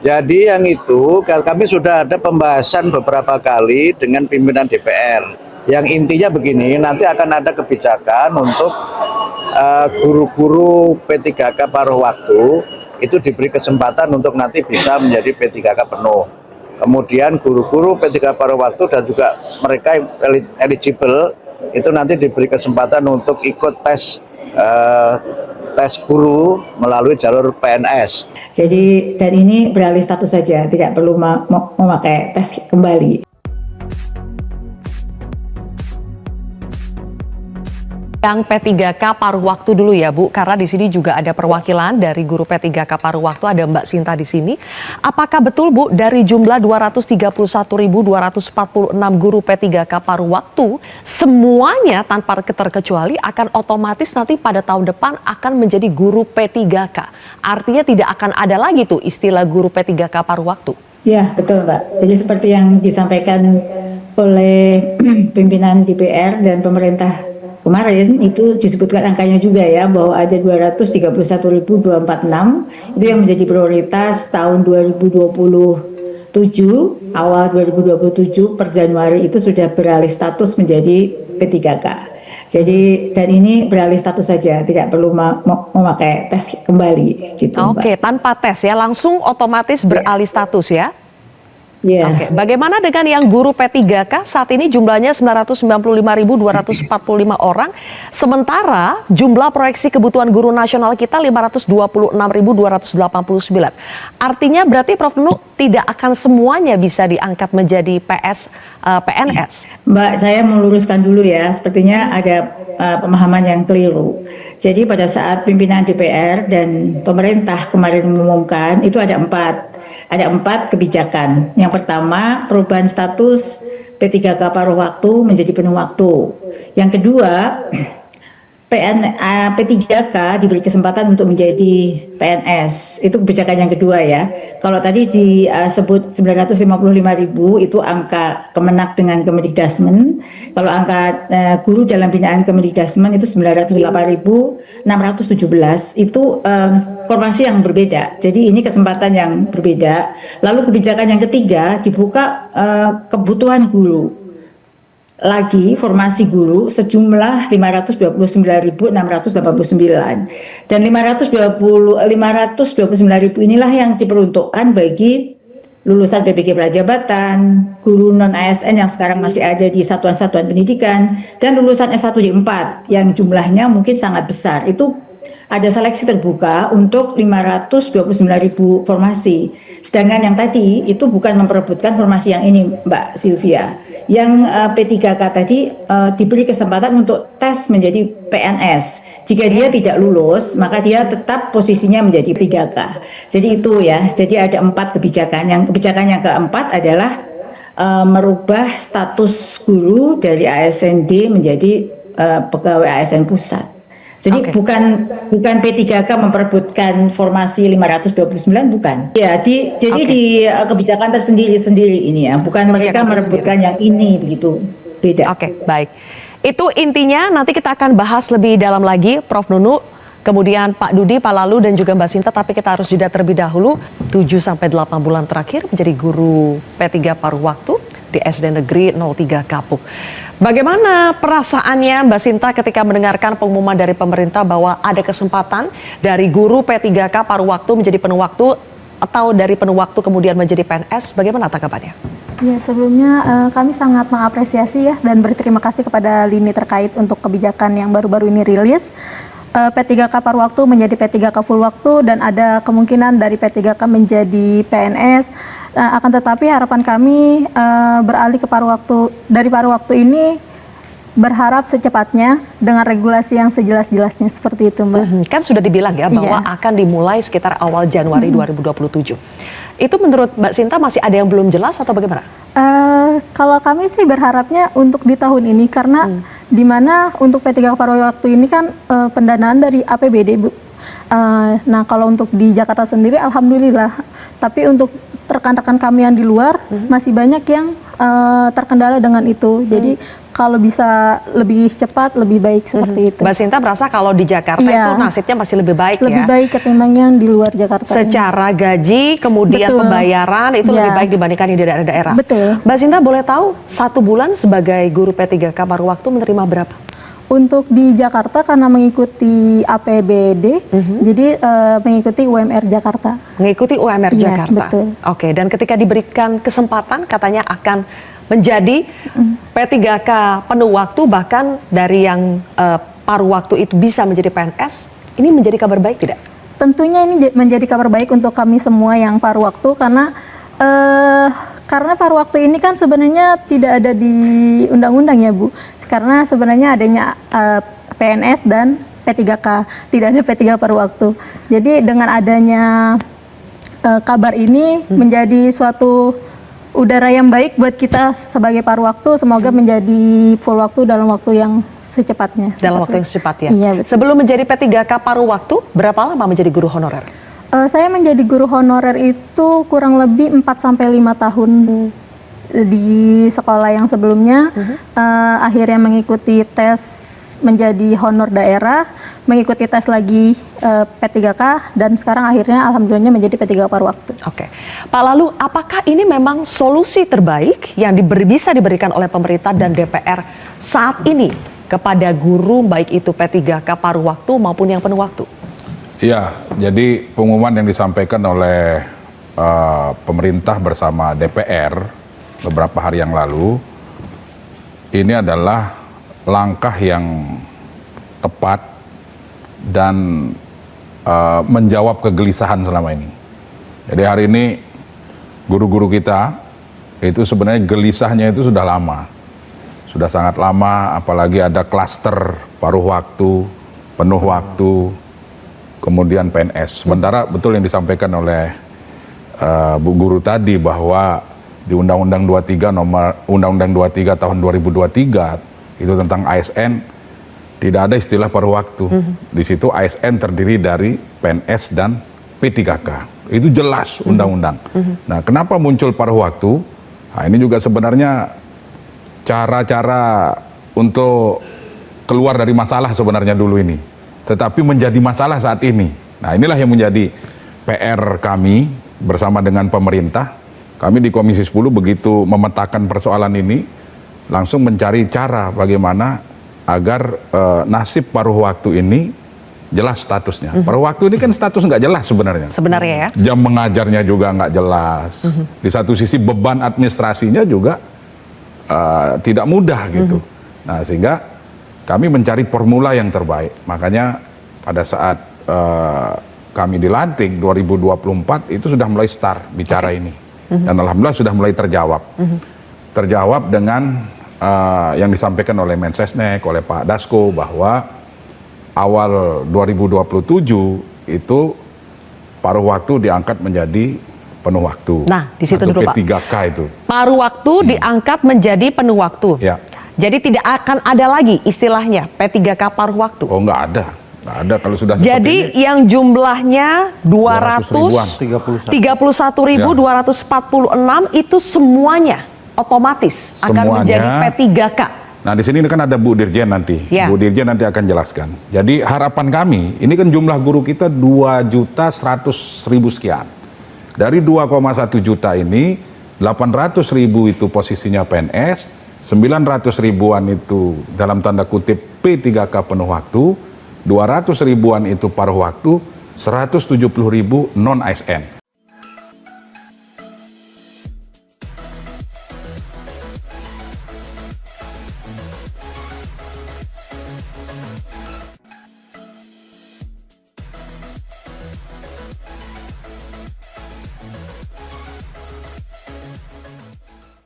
Jadi yang itu kami sudah ada pembahasan beberapa kali dengan pimpinan DPR. Yang intinya begini, nanti akan ada kebijakan untuk guru-guru P3K paruh waktu itu diberi kesempatan untuk nanti bisa menjadi P3K penuh. Kemudian guru-guru P3K paruh waktu dan juga mereka yang eligible itu nanti diberi kesempatan untuk ikut tes guru melalui jalur PNS. Jadi dan ini beralih status saja, tidak perlu memakai tes kembali. Yang P3K paruh waktu dulu ya Bu, karena di sini juga ada perwakilan dari guru P3K paruh waktu, ada Mbak Sinta di sini. Apakah betul Bu dari jumlah 231.246 guru P3K paruh waktu semuanya tanpa terkecuali akan otomatis nanti pada tahun depan akan menjadi guru P3K? Artinya tidak akan ada lagi tuh istilah guru P3K paruh waktu. Ya betul Mbak. Jadi seperti yang disampaikan oleh pimpinan DPR dan pemerintah kemarin itu disebutkan angkanya juga ya, bahwa ada 231.246 itu yang menjadi prioritas tahun 2027, awal 2027 per Januari itu sudah beralih status menjadi P3K. Jadi dan ini beralih status saja, tidak perlu memakai tes kembali gitu. Oke, tanpa tes ya, langsung otomatis beralih status ya. Yeah. Oke, bagaimana dengan yang guru P3K saat ini jumlahnya 995.245 orang, sementara jumlah proyeksi kebutuhan guru nasional kita 526.289. Artinya berarti Prof Nunu tidak akan semuanya bisa diangkat menjadi PNS. Mbak, saya meluruskan dulu ya, sepertinya ada pemahaman yang keliru. Jadi pada saat pimpinan DPR dan pemerintah kemarin mengumumkan itu ada empat kebijakan. Yang pertama, perubahan status P3K paruh waktu menjadi penuh waktu. Yang kedua, P3K diberi kesempatan untuk menjadi PNS. Itu kebijakan yang kedua ya. Kalau tadi disebut 955.000 itu angka Kemenak dengan Kemendikdasmen. Kalau angka guru dalam binaan Kemendikdasmen itu 908.617. Itu formasi yang berbeda. Jadi ini kesempatan yang berbeda. Lalu kebijakan yang ketiga dibuka kebutuhan guru. Lagi formasi guru sejumlah 529.689 dan 529.000 inilah yang diperuntukkan bagi lulusan PPG Prajabatan, guru non ASN yang sekarang masih ada di satuan-satuan pendidikan, dan lulusan S1 D4 yang jumlahnya mungkin sangat besar. Itu ada seleksi terbuka untuk 529.000 formasi. Sedangkan yang tadi itu bukan memperebutkan formasi yang ini, Mbak Sylvia. Yang P3K tadi diberi kesempatan untuk tes menjadi PNS. Jika dia tidak lulus, maka dia tetap posisinya menjadi P3K. Jadi itu ya. Jadi ada 4 kebijakan. Yang kebijakan yang keempat adalah merubah status guru dari ASND menjadi pegawai ASN pusat. Jadi bukan P3K memperebutkan formasi 529, bukan. Ya, di kebijakan tersendiri ini ya, bukan mereka merebutkan yang ini begitu. Beda. Oke, baik. Itu intinya nanti kita akan bahas lebih dalam lagi, Prof Nunu, kemudian Pak Dudi, Pak Lalu dan juga Mbak Sinta, tapi kita harus jeda terlebih dahulu. 7-8 bulan terakhir menjadi guru P3 paruh waktu di SD Negeri 03 Kapuk. Bagaimana perasaannya Mbak Sinta ketika mendengarkan pengumuman dari pemerintah bahwa ada kesempatan dari guru P3K paruh waktu menjadi penuh waktu atau dari penuh waktu kemudian menjadi PNS? Bagaimana tanggapannya? Ya, sebelumnya kami sangat mengapresiasi ya dan berterima kasih kepada lini terkait untuk kebijakan yang baru-baru ini rilis. P3K paruh waktu menjadi P3K full waktu dan ada kemungkinan dari P3K menjadi PNS. Akan tetapi harapan kami beralih ke paruh waktu, dari paruh waktu ini berharap secepatnya dengan regulasi yang sejelas-jelasnya seperti itu, Mbak. Kan sudah dibilang ya bahwa akan dimulai sekitar awal Januari 2027. Itu menurut Mbak Sinta masih ada yang belum jelas atau bagaimana? Kalau kami sih berharapnya untuk di tahun ini karena di mana untuk P3K paruh waktu ini kan pendanaan dari APBD, Bu. Nah, kalau untuk di Jakarta sendiri alhamdulillah, tapi untuk rekan-rekan kami yang di luar masih banyak yang terkendala dengan itu. Jadi kalau bisa lebih cepat, lebih baik seperti itu. Mbak Sinta merasa kalau di Jakarta Iya. itu nasibnya masih lebih baik Lebih ya? baik ketimbang yang di luar Jakarta. Secara gaji, kemudian Betul. pembayaran itu Iya. lebih baik dibandingkan di daerah-daerah. Betul. Mbak Sinta boleh tahu 1 bulan sebagai guru P3K paruh waktu menerima berapa? Untuk di Jakarta karena mengikuti APBD, jadi mengikuti UMR Jakarta. Mengikuti UMR Iya, Jakarta. betul. Oke, dan ketika diberikan kesempatan katanya akan menjadi P3K penuh waktu, bahkan dari yang paruh waktu itu bisa menjadi PNS, ini menjadi kabar baik tidak? Tentunya ini menjadi kabar baik untuk kami semua yang paruh waktu karena paruh waktu ini kan sebenarnya tidak ada di undang-undang ya Bu. Karena sebenarnya adanya PNS dan P3K, tidak ada P3 paruh waktu. Jadi dengan adanya kabar ini menjadi suatu udara yang baik buat kita sebagai paruh waktu. Semoga menjadi full waktu dalam waktu yang secepatnya. Dalam waktu yang secepat ya? Iya, betul. Sebelum menjadi P3K paruh waktu, berapa lama menjadi guru honorer? Saya menjadi guru honorer itu kurang lebih 4-5 tahun di sekolah yang sebelumnya. Akhirnya mengikuti tes menjadi honor daerah, mengikuti tes lagi P3K, dan sekarang akhirnya alhamdulillahnya menjadi P3K paruh waktu. Oke, Pak, lalu apakah ini memang solusi terbaik yang bisa diberikan oleh pemerintah dan DPR saat ini kepada guru, baik itu P3K paruh waktu maupun yang penuh waktu? Ya, jadi pengumuman yang disampaikan oleh pemerintah bersama DPR beberapa hari yang lalu, ini adalah langkah yang tepat dan menjawab kegelisahan selama ini. Jadi hari ini guru-guru kita itu sebenarnya gelisahnya itu sudah lama. Sudah sangat lama, apalagi ada klaster paruh waktu, penuh waktu, kemudian PNS. Sementara betul yang disampaikan oleh Bu Guru tadi bahwa di Undang-Undang 23 tahun 2023 itu tentang ASN tidak ada istilah paruh waktu. Di situ ASN terdiri dari PNS dan P3K. Itu jelas undang-undang. Nah, kenapa muncul paruh waktu? Nah, ini juga sebenarnya cara-cara untuk keluar dari masalah sebenarnya dulu ini. Tetapi menjadi masalah saat ini. Nah, inilah yang menjadi PR kami bersama dengan pemerintah. Kami di Komisi 10 begitu memetakan persoalan ini, langsung mencari cara bagaimana agar nasib paruh waktu ini jelas statusnya. Paruh waktu ini kan status nggak jelas sebenarnya. Sebenarnya ya? Jam mengajarnya juga nggak jelas. Di satu sisi beban administrasinya juga tidak mudah gitu. Nah, sehingga kami mencari formula yang terbaik. Makanya pada saat kami dilantik 2024 itu sudah mulai start bicara ini. Dan alhamdulillah sudah mulai terjawab. Terjawab dengan yang disampaikan oleh Mensesnek, oleh Pak Dasko bahwa awal 2027 itu paruh waktu diangkat menjadi penuh waktu. Nah, di situ dulu Pak. P3K itu. Paruh waktu diangkat menjadi penuh waktu. Ya. Jadi tidak akan ada lagi istilahnya P3K paruh waktu. Oh, nggak ada. Nggak ada kalau sudah seperti Jadi ini. yang jumlahnya 231.246 itu semuanya otomatis akan Semuanya. menjadi P3K. Nah, di sini kan ada Bu Dirjen nanti. Ya. Bu Dirjen nanti akan jelaskan. Jadi harapan kami, ini kan jumlah guru kita 2.100.000 sekian. Dari 2,1 juta ini, 800.000 itu posisinya PNS, 900 ribuan itu dalam tanda kutip P3K penuh waktu, 200 ribuan itu paruh waktu, 170.000 non-ASN.